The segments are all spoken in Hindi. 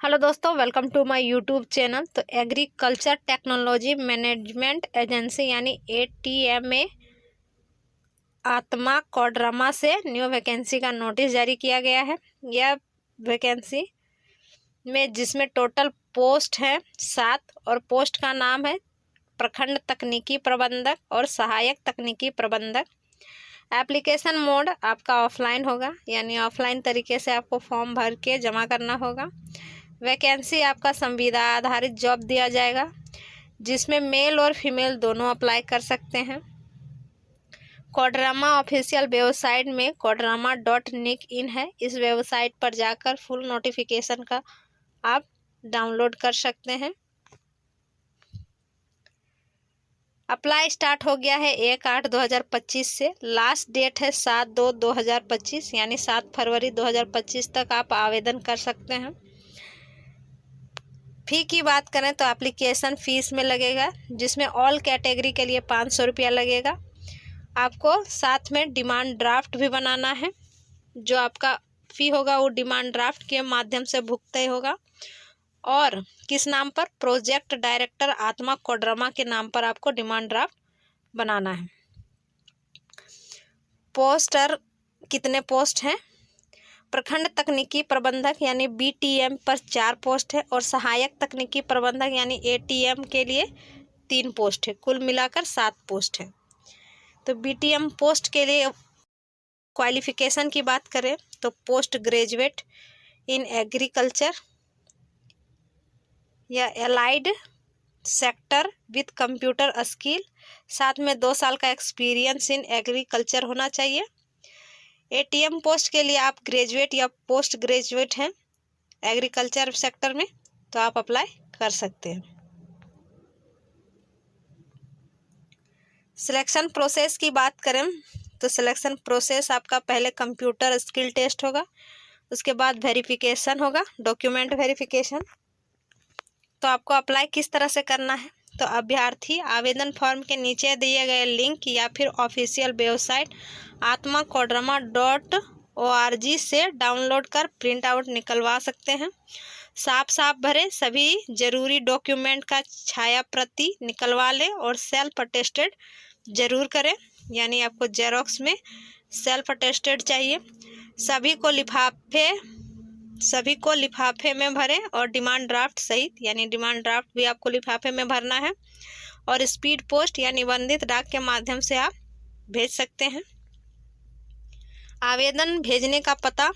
हेलो दोस्तों, welcome to my YouTube channel. तो एग्रीकल्चर टेक्नोलॉजी मैनेजमेंट एजेंसी यानी ATMA आत्मा कोडरमा से न्यू वैकेंसी का नोटिस जारी किया गया है। यह वैकेंसी में जिसमें टोटल पोस्ट है 7 और पोस्ट का नाम है प्रखंड तकनीकी प्रबंधक और सहायक तकनीकी प्रबंधक। एप्लीकेशन मोड आपका ऑफलाइन होगा, यानी ऑफलाइन तरीके से आपको फॉर्म भर के जमा करना होगा। वैकेंसी आपका संविदा आधारित जॉब दिया जाएगा, जिसमें मेल और फीमेल दोनों अप्लाई कर सकते हैं। कोडरमा ऑफिशियल वेबसाइट में kodrama.nic.in है। इस वेबसाइट पर जाकर फुल नोटिफिकेशन का आप डाउनलोड कर सकते हैं। अप्लाई स्टार्ट हो गया है 1/8/2025 से। लास्ट डेट है 7/2/2025, यानी 7 फरवरी 2025 तक आप आवेदन कर सकते हैं। फ़ी की बात करें तो एप्लीकेशन फ़ीस में लगेगा, जिसमें ऑल कैटेगरी के लिए 500 रुपया लगेगा। आपको साथ में डिमांड ड्राफ्ट भी बनाना है। जो आपका फ़ी होगा वो डिमांड ड्राफ्ट के माध्यम से भुगतान होगा। और किस नाम पर? प्रोजेक्ट डायरेक्टर आत्मा कोडरमा के नाम पर आपको डिमांड ड्राफ्ट बनाना है। पोस्टर कितने पोस्ट हैं? प्रखंड तकनीकी प्रबंधक यानी BTM पर 4 पोस्ट है और सहायक तकनीकी प्रबंधक यानी ATM के लिए 3 पोस्ट है। कुल मिलाकर 7 पोस्ट है। तो BTM पोस्ट के लिए क्वालिफिकेशन की बात करें तो पोस्ट ग्रेजुएट इन एग्रीकल्चर या allied sector with computer skill, साथ में 2 साल का एक्सपीरियंस इन एग्रीकल्चर होना चाहिए। ATM पोस्ट के लिए आप ग्रेजुएट या पोस्ट ग्रेजुएट हैं एग्रीकल्चर सेक्टर में, तो आप अप्लाई कर सकते हैं। सिलेक्शन प्रोसेस की बात करें तो सिलेक्शन प्रोसेस आपका पहले कंप्यूटर स्किल टेस्ट होगा, उसके बाद वेरिफिकेशन होगा, डॉक्यूमेंट वेरिफिकेशन। तो आपको अप्लाई किस तरह से करना है? तो अभ्यर्थी आवेदन फॉर्म के नीचे दिए गए लिंक या फिर ऑफिशियल वेबसाइट atmakodrama.org से डाउनलोड कर प्रिंट आउट निकलवा सकते हैं। साफ भरे सभी जरूरी डॉक्यूमेंट का छाया प्रति निकलवा लें और सेल्फ अटेस्टेड जरूर करें, यानी आपको जेरोक्स में सेल्फ अटेस्टेड चाहिए। सभी को लिफाफे में भरें और डिमांड ड्राफ्ट सहित, यानी डिमांड ड्राफ्ट भी आपको लिफाफे में भरना है। और स्पीड पोस्ट या निबंधित डाक के माध्यम से आप भेज सकते हैं। आवेदन भेजने का पता: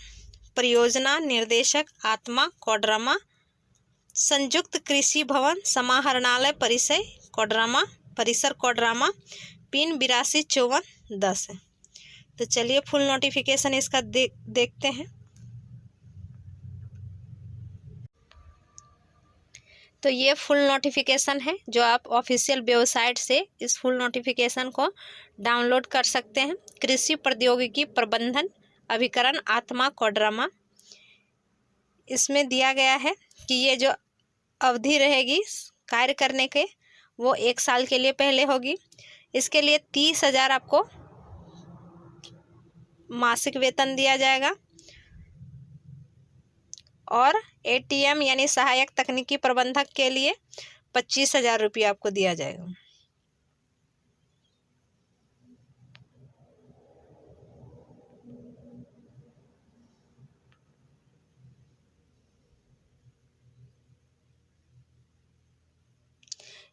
परियोजना निर्देशक आत्मा कोडरमा, संयुक्त कृषि भवन समाहरणालय परिसर कोडरमा, पिन 825410 है। तो चलिए फुल नोटिफिकेशन इसका देखते हैं। तो ये फुल नोटिफिकेशन है जो आप ऑफिशियल वेबसाइट से इस फुल नोटिफिकेशन को डाउनलोड कर सकते हैं। कृषि प्रौद्योगिकी प्रबंधन अभिकरण आत्मा कोडरमा, इसमें दिया गया है कि ये जो अवधि रहेगी कार्य करने के वो 1 साल के लिए पहले होगी। इसके लिए 30,000 आपको मासिक वेतन दिया जाएगा और ATM यानी सहायक तकनीकी प्रबंधक के लिए 25,000 रुपये आपको दिया जाएगा।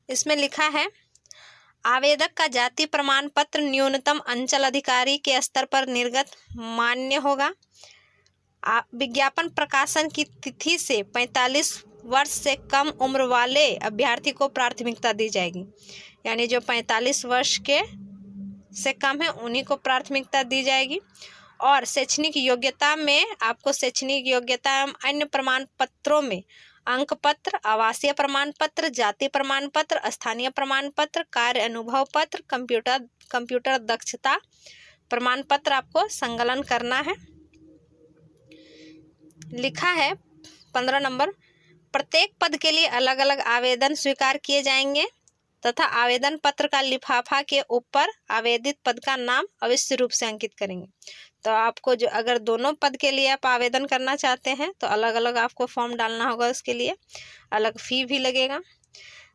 इसमें लिखा है आवेदक का जाति प्रमाण पत्र न्यूनतम अंचल अधिकारी के स्तर पर निर्गत मान्य होगा। विज्ञापन प्रकाशन की तिथि से 45 वर्ष से कम उम्र वाले अभ्यर्थी को प्राथमिकता दी जाएगी, यानी जो 45 वर्ष के से कम है उन्हीं को प्राथमिकता दी जाएगी। और शैक्षणिक योग्यता में आपको शैक्षणिक योग्यता एवं अन्य प्रमाण पत्रों में अंक पत्र, आवासीय प्रमाण पत्र, जाति प्रमाण पत्र, स्थानीय प्रमाण पत्र, कार्य अनुभव पत्र, कंप्यूटर दक्षता प्रमाण पत्र आपको संकलन करना है। लिखा है 15 नंबर, प्रत्येक पद के लिए अलग अलग आवेदन स्वीकार किए जाएंगे तथा आवेदन पत्र का लिफाफा के ऊपर आवेदित पद का नाम अवश्य रूप से अंकित करेंगे। तो आपको जो अगर दोनों पद के लिए आप आवेदन करना चाहते हैं तो अलग अलग आपको फॉर्म डालना होगा, उसके लिए अलग फी भी लगेगा।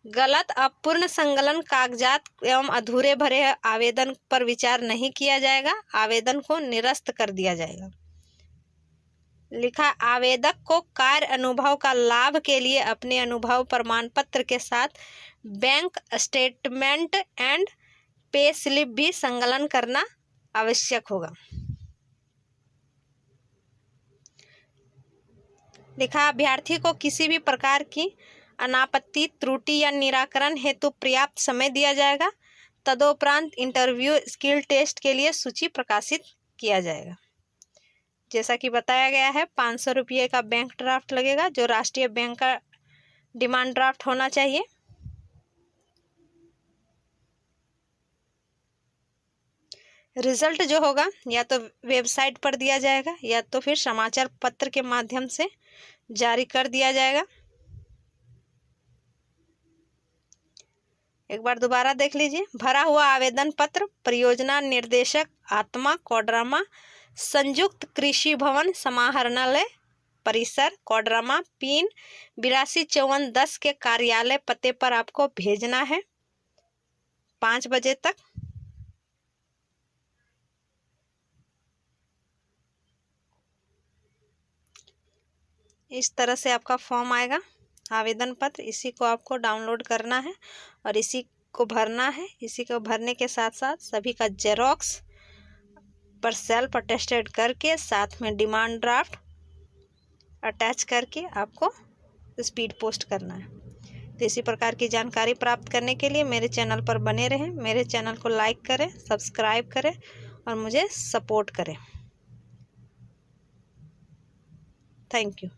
गलत अपूर्ण संलग्न कागजात एवं अधूरे भरे आवेदन पर विचार नहीं किया जाएगा, आवेदन को निरस्त कर दिया जाएगा। लिखा, आवेदक को कार्य अनुभव का लाभ के लिए अपने अनुभव प्रमाण पत्र के साथ bank statement and pay slip भी संलग्न करना आवश्यक होगा। लिखा, अभ्यर्थी को किसी भी प्रकार की अनापत्ति, त्रुटि या निराकरण हेतु पर्याप्त समय दिया जाएगा। तदोपरांत इंटरव्यू स्किल टेस्ट के लिए सूची प्रकाशित किया जाएगा। जैसा कि बताया गया है, 500 रुपये का बैंक ड्राफ्ट लगेगा, जो राष्ट्रीय बैंक का डिमांड ड्राफ्ट होना चाहिए। रिजल्ट जो होगा या तो वेबसाइट पर दिया जाएगा या तो फिर समाचार पत्र के माध्यम से जारी कर दिया जाएगा। एक बार दोबारा देख लीजिए। भरा हुआ आवेदन पत्र परियोजना निर्देशक आत्मा कोडरमा, संयुक्त कृषि भवन समाहरणालय परिसर कोडरमा, पिन 825410 के कार्यालय पते पर आपको भेजना है 5 बजे तक। इस तरह से आपका फॉर्म आएगा, आवेदन पत्र। इसी को आपको डाउनलोड करना है और इसी को भरना है। इसी को भरने के साथ साथ सभी का जेरोक्स पर सेल्फ अटेस्टेड करके साथ में डिमांड ड्राफ्ट अटैच करके आपको स्पीड पोस्ट करना है। तो इसी प्रकार की जानकारी प्राप्त करने के लिए मेरे चैनल पर बने रहें। मेरे चैनल को लाइक करें, सब्सक्राइब करें और मुझे सपोर्ट करें। Thank you.